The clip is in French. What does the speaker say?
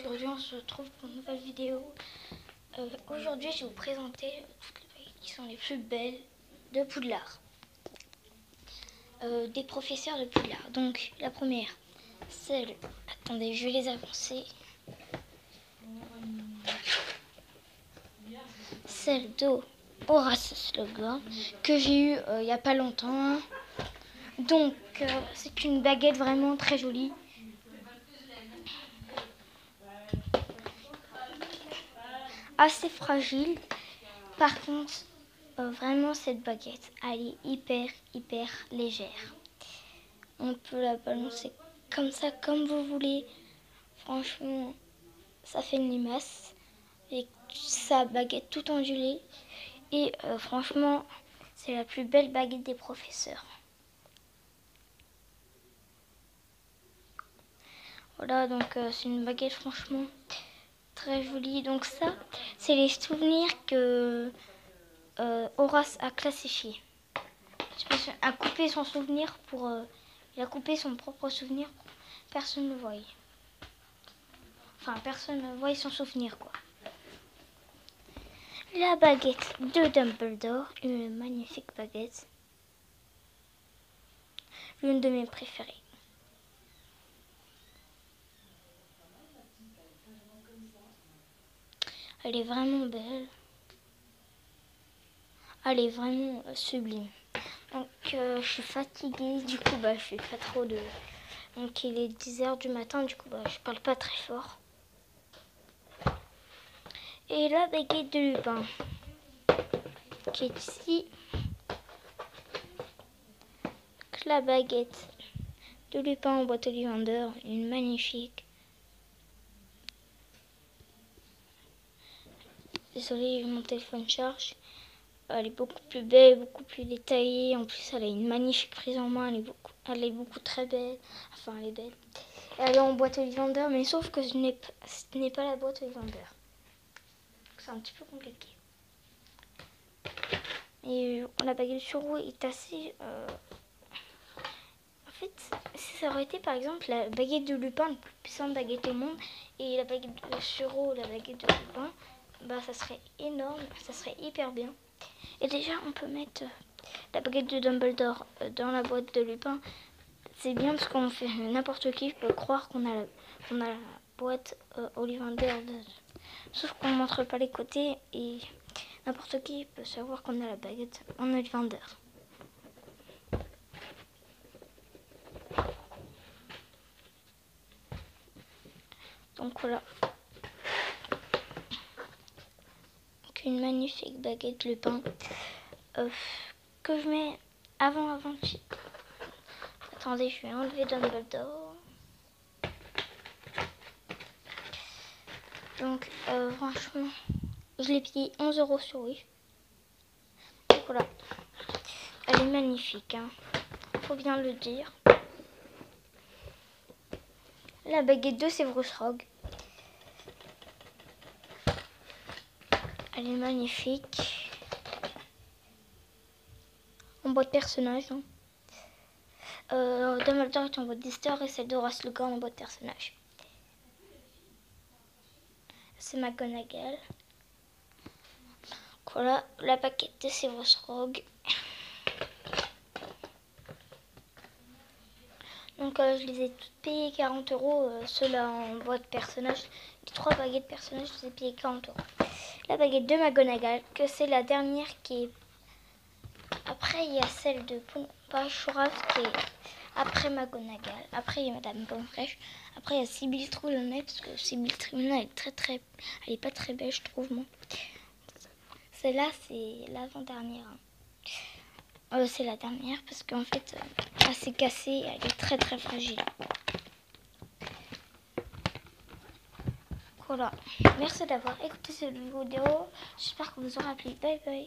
Aujourd'hui on se retrouve pour une nouvelle vidéo. Aujourd'hui je vais vous présenter toutes les baguettes qui sont les plus belles de Poudlard. Des professeurs de Poudlard. Donc la première, celle... Attendez, je vais les avancer. Celle d'Horace Slughorn que j'ai eue il n'y a pas longtemps. Donc c'est une baguette vraiment très jolie. Assez fragile. Par contre, vraiment cette baguette, elle est hyper légère. On peut la balancer comme ça, comme vous voulez. Franchement, ça fait une limace. Avec sa baguette toute ondulée. Et franchement, c'est la plus belle baguette des professeurs. Voilà, donc c'est une baguette franchement très jolie. Donc ça, c'est les souvenirs que Horace a classifiés. A coupé son souvenir pour... il a coupé son propre souvenir pour que personne ne voie. Enfin, personne ne voie son souvenir, quoi. La baguette de Dumbledore, une magnifique baguette. L'une de mes préférées. Elle est vraiment belle. Elle est vraiment sublime. Donc je suis fatiguée, du coup je fais pas trop de... Donc il est 10h du matin, du coup je parle pas très fort. Et la baguette de Lupin, qui est ici. La baguette de Lupin en boîte Ollivander, une magnifique. Désolée, mon téléphone charge. Elle est beaucoup plus belle, beaucoup plus détaillée. En plus, elle a une magnifique prise en main. Elle est beaucoup très belle. Enfin, elle est belle. Elle est en boîte Ollivander, mais sauf que ce n'est pas la boîte Ollivander. C'est un petit peu compliqué. Et la baguette sur roue est assez... En fait, si ça aurait été par exemple la baguette de Lupin, la plus puissante baguette au monde, et la baguette de Suro, la baguette de Lupin, ça serait énorme, ça serait hyper bien. Et déjà, on peut mettre la baguette de Dumbledore dans la boîte de Lupin. C'est bien parce qu'on fait n'importe qui peut croire qu'on a la boîte Ollivander. Sauf qu'on ne montre pas les côtés et n'importe qui peut savoir qu'on a la baguette en Ollivander. Donc voilà. Donc une magnifique baguette Lupin que je mets avant. Attendez, je vais enlever Dumbledore. Donc franchement, je l'ai payé 11 € sur Wish. Donc voilà. Elle est magnifique, hein. Faut bien le dire. La baguette de Severus Rogue. Elle est magnifique. En boîte personnage. Hein. Dumbledore est en boîte d'Easter et celle d'Horace Slughorn en boîte personnage. C'est McGonagall. Voilà la baguette de Severus Rogue. Donc je les ai toutes payées 40 €, ceux-là en boîte personnage. Les 3 baguettes personnage, je les ai payées 40 €. La baguette de McGonagall, que c'est la dernière qui est... Après il y a celle de Poudlard qui est après McGonagall. Après il y a Madame Pomfrèche. Après il y a Sybil Trelawney, parce que Sybil Trelawney elle est pas très belle, je trouve, moi. Celle-là c'est l'avant-dernière. C'est la dernière parce qu'en fait elle s'est cassée, elle est très fragile. Voilà, merci d'avoir écouté cette vidéo, j'espère que vous aura plu. Bye bye.